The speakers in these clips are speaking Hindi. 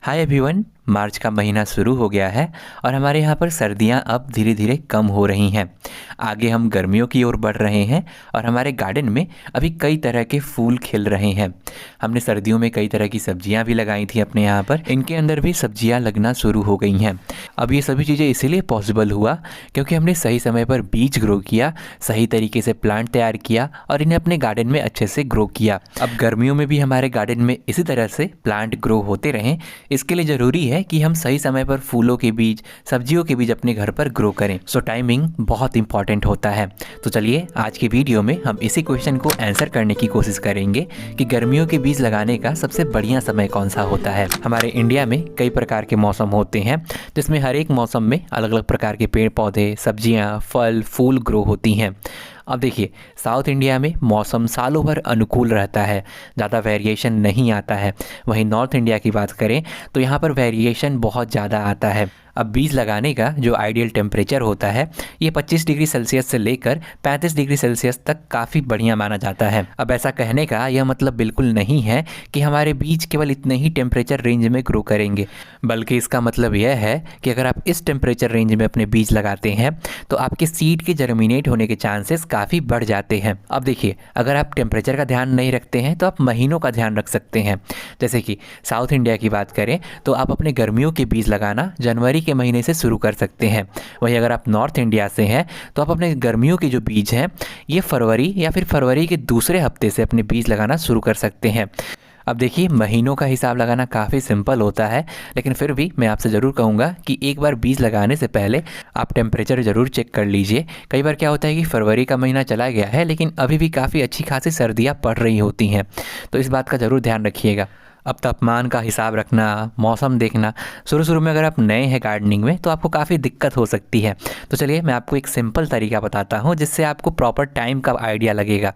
Hi everyone. मार्च का महीना शुरू हो गया है और हमारे यहाँ पर सर्दियाँ अब धीरे धीरे कम हो रही हैं। आगे हम गर्मियों की ओर बढ़ रहे हैं और हमारे गार्डन में अभी कई तरह के फूल खिल रहे हैं। हमने सर्दियों में कई तरह की सब्जियाँ भी लगाई थी अपने यहाँ पर, इनके अंदर भी सब्जियाँ लगना शुरू हो गई हैं। अब ये सभी चीज़ें इसीलिए पॉसिबल हुआ क्योंकि हमने सही समय पर बीज ग्रो किया, सही तरीके से प्लांट तैयार किया और इन्हें अपने गार्डन में अच्छे से ग्रो किया। अब गर्मियों में भी हमारे गार्डन में इसी तरह से प्लांट ग्रो होते रहें, इसके लिए ज़रूरी है कि हम सही समय पर फूलों के बीज, सब्जियों के बीज अपने घर पर ग्रो करें। सो टाइमिंग बहुत इंपॉर्टेंट होता है। तो चलिए आज की वीडियो में हम इसी क्वेश्चन को आंसर करने की कोशिश करेंगे कि गर्मियों के बीज लगाने का सबसे बढ़िया समय कौन सा होता है। हमारे इंडिया में कई प्रकार के मौसम होते हैं जिसमें हर एक मौसम में अलग अलग प्रकार के पेड़ पौधे, सब्जियां, फल, फूल ग्रो होती हैं। अब देखिए, साउथ इंडिया में मौसम सालों भर अनुकूल रहता है, ज़्यादा वेरिएशन नहीं आता है। वहीं नॉर्थ इंडिया की बात करें तो यहाँ पर वेरिएशन बहुत ज़्यादा आता है। अब बीज लगाने का जो आइडियल टेम्परेचर होता है ये 25 डिग्री सेल्सियस से लेकर 35 डिग्री सेल्सियस तक काफ़ी बढ़िया माना जाता है। अब ऐसा कहने का यह मतलब बिल्कुल नहीं है कि हमारे बीज केवल इतने ही टेम्परेचर रेंज में ग्रो करेंगे, बल्कि इसका मतलब यह है कि अगर आप इस टेम्परेचर रेंज में अपने बीज लगाते हैं तो आपके सीड के जर्मिनेट होने के चांसेस काफ़ी बढ़ जाते हैं। अब देखिए, अगर आप टेम्परेचर का ध्यान नहीं रखते हैं तो आप महीनों का ध्यान रख सकते हैं। जैसे कि साउथ इंडिया की बात करें तो आप अपने गर्मियों के बीज लगाना जनवरी के महीने से शुरू कर सकते हैं। वहीं अगर आप नॉर्थ इंडिया से हैं तो आप अपने गर्मियों के जो बीज हैं ये फरवरी या फिर फरवरी के दूसरे हफ्ते से अपने बीज लगाना शुरू कर सकते हैं। अब देखिए, महीनों का हिसाब लगाना काफ़ी सिंपल होता है, लेकिन फिर भी मैं आपसे ज़रूर कहूँगा कि एक बार बीज लगाने से पहले आप टेम्परेचर ज़रूर चेक कर लीजिए। कई बार क्या होता है कि फरवरी का महीना चला गया है लेकिन अभी भी काफ़ी अच्छी खासी सर्दियाँ पड़ रही होती हैं, तो इस बात का ज़रूर ध्यान रखिएगा। अब तापमान का हिसाब रखना, मौसम देखना, शुरू में अगर आप नए हैं गार्डनिंग में तो आपको काफ़ी दिक्कत हो सकती है। तो चलिए मैं आपको एक सिंपल तरीका बताता हूँ जिससे आपको प्रॉपर टाइम का आइडिया लगेगा।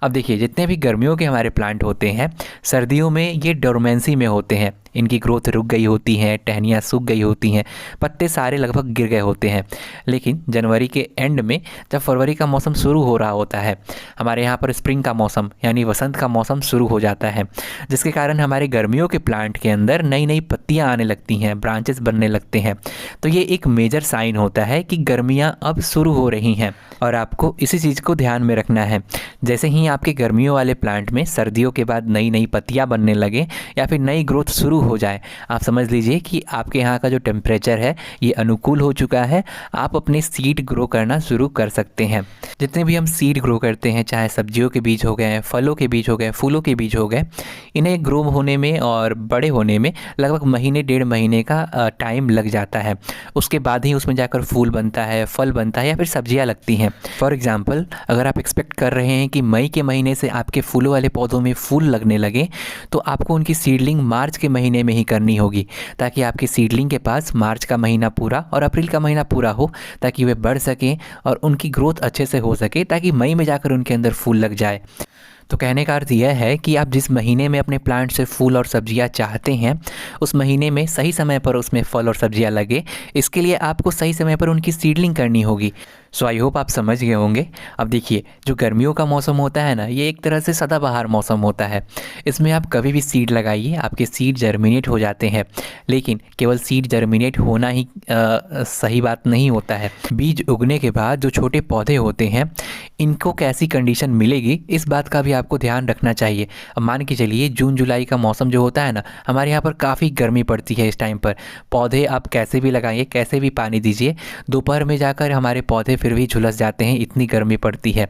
अब देखिए, जितने भी गर्मियों के हमारे प्लांट होते हैं सर्दियों में ये डोरमेंसी में होते हैं, इनकी ग्रोथ रुक गई होती है, टहनियाँ सूख गई होती हैं, पत्ते सारे लगभग गिर गए होते हैं। लेकिन जनवरी के एंड में जब फरवरी का मौसम शुरू हो रहा होता है, हमारे यहाँ पर स्प्रिंग का मौसम यानी वसंत का मौसम शुरू हो जाता है, जिसके कारण हमारे गर्मियों के प्लांट के अंदर नई नई पत्तियाँ आने लगती हैं, ब्रांचेस बनने लगते हैं। तो ये एक मेजर साइन होता है कि गर्मियाँ अब शुरू हो रही हैं और आपको इसी चीज़ को ध्यान में रखना है। जैसे ही आपके गर्मियों वाले प्लांट में सर्दियों के बाद नई नई पत्तियाँ बनने लगे या फिर नई ग्रोथ शुरू हो जाए, आप समझ लीजिए कि आपके यहाँ का जो टेम्परेचर है ये अनुकूल हो चुका है। आप अपने सीड ग्रो करना शुरू कर सकते हैं। जितने भी हम सीड ग्रो करते हैं, चाहे सब्जियों के बीज हो गए, फलों के बीज हो गए, फूलों के बीज हो गए, इन्हें ग्रो होने में और बड़े होने में लगभग महीने 1.5 महीने का टाइम लग जाता है। उसके बाद ही उसमें जाकर फूल बनता है, फल बनता है या फिर सब्जियाँ लगती हैं। फॉर एग्जाम्पल, अगर आप एक्सपेक्ट कर रहे हैं कि मई के महीने से आपके फूलों वाले पौधों में फूल लगने लगे तो आपको उनकी सीडलिंग मार्च के महीने में ही करनी होगी, ताकि आपकी सीडलिंग के पास मार्च का महीना पूरा और अप्रैल का महीना पूरा हो, ताकि वे बढ़ सकें और उनकी ग्रोथ अच्छे से हो सके, ताकि मई में जाकर उनके अंदर फूल लग जाए। तो कहने का अर्थ यह है कि आप जिस महीने में अपने प्लांट से फूल और सब्जियां चाहते हैं उस महीने में सही समय पर उसमें फल और सब्जियां लगे, इसके लिए आपको सही समय पर उनकी सीडलिंग करनी होगी। सो आई होप आप समझ गए होंगे। अब देखिए, जो गर्मियों का मौसम होता है ना, ये एक तरह से सदाबहार मौसम होता है। इसमें आप कभी भी सीड लगाइए, आपके सीड जर्मिनेट हो जाते हैं। लेकिन केवल सीड जर्मिनेट होना ही सही बात नहीं होता है। बीज उगने के बाद जो छोटे पौधे होते हैं इनको कैसी कंडीशन मिलेगी इस बात का भी आपको ध्यान रखना चाहिए। अब मान के चलिए जून जुलाई का मौसम जो होता है ना, हमारे यहाँ पर काफ़ी गर्मी पड़ती है इस टाइम पर। पौधे आप कैसे भी लगाइए, कैसे भी पानी दीजिए, दोपहर में जाकर हमारे पौधे फिर भी झुलस जाते हैं, इतनी गर्मी पड़ती है।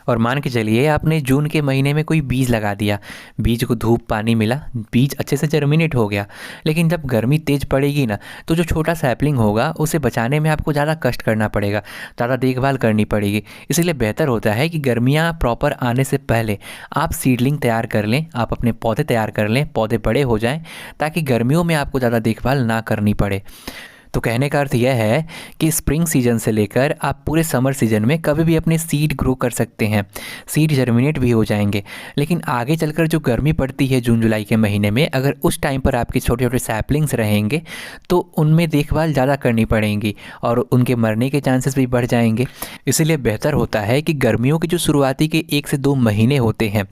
और मान के चलिए आपने जून के महीने में कोई बीज लगा दिया, बीज को धूप पानी मिला, बीज अच्छे से जर्मिनेट हो गया, लेकिन जब गर्मी तेज़ पड़ेगी ना तो जो छोटा सैपलिंग होगा उसे बचाने में आपको ज़्यादा कष्ट करना पड़ेगा, ज़्यादा देखभाल करनी पड़ेगी। इसीलिए बेहतर होता है कि गर्मियाँ प्रॉपर आने से पहले आप सीडलिंग तैयार कर लें, आप अपने पौधे तैयार कर लें, पौधे बड़े हो जाएँ, ताकि गर्मियों में आपको ज़्यादा देखभाल ना करनी पड़े। तो कहने का अर्थ यह है कि स्प्रिंग सीजन से लेकर आप पूरे समर सीजन में कभी भी अपने सीड ग्रो कर सकते हैं, सीड जर्मिनेट भी हो जाएंगे। लेकिन आगे चलकर जो गर्मी पड़ती है जून जुलाई के महीने में, अगर उस टाइम पर आपके छोटे छोटे सैपलिंग्स रहेंगे तो उनमें देखभाल ज़्यादा करनी पड़ेगी और उनके मरने के चांसेस भी बढ़ जाएंगे। इसीलिए बेहतर होता है कि गर्मियों के जो शुरुआती के 1 से 2 महीने होते हैं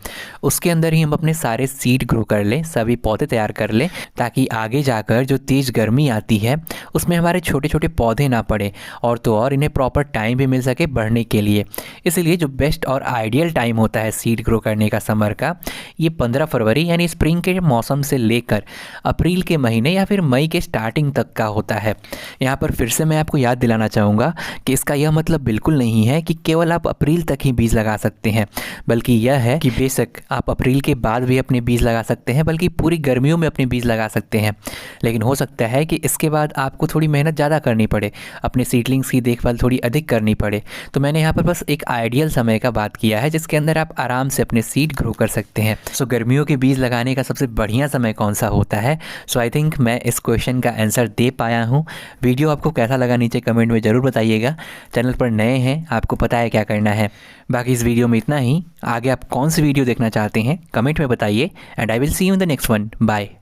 उसके अंदर ही हम अपने सारे सीड ग्रो कर लें, सभी पौधे तैयार कर लें, ताकि आगे जाकर जो तेज़ गर्मी आती है उसमें हमारे छोटे छोटे पौधे ना पड़े और तो और इन्हें प्रॉपर टाइम भी मिल सके बढ़ने के लिए। इसलिए जो बेस्ट और आइडियल टाइम होता है सीड ग्रो करने का समर का, ये 15 फरवरी यानी स्प्रिंग के मौसम से लेकर अप्रैल के महीने या फिर मई के स्टार्टिंग तक का होता है। यहाँ पर फिर से मैं आपको याद दिलाना चाहूँगा कि इसका यह मतलब बिल्कुल नहीं है कि केवल आप अप्रैल तक ही बीज लगा सकते हैं, बल्कि यह है कि बेशक आप अप्रैल के बाद भी अपने बीज लगा सकते हैं, बल्कि पूरी गर्मियों में अपने बीज लगा सकते हैं। लेकिन हो सकता है कि इसके बाद आपको थोड़ी मेहनत ज़्यादा करनी पड़े, अपने सीडलिंग्स की देखभाल थोड़ी अधिक करनी पड़े। तो मैंने यहाँ पर बस एक आइडियल समय का बात किया है जिसके अंदर आप आराम से अपने सीड ग्रो कर सकते हैं। सो गर्मियों के बीज लगाने का सबसे बढ़िया समय कौन सा होता है? सो आई थिंक मैं इस क्वेश्चन का आंसर दे पाया हूँ। वीडियो आपको कैसा लगा नीचे कमेंट में ज़रूर बताइएगा। चैनल पर नए हैं, आपको पता है क्या करना है। बाकी इस वीडियो में इतना ही। आगे आप कौन सी वीडियो देखना चाहते हैं कमेंट में बताइए and I will see you in the next one. Bye.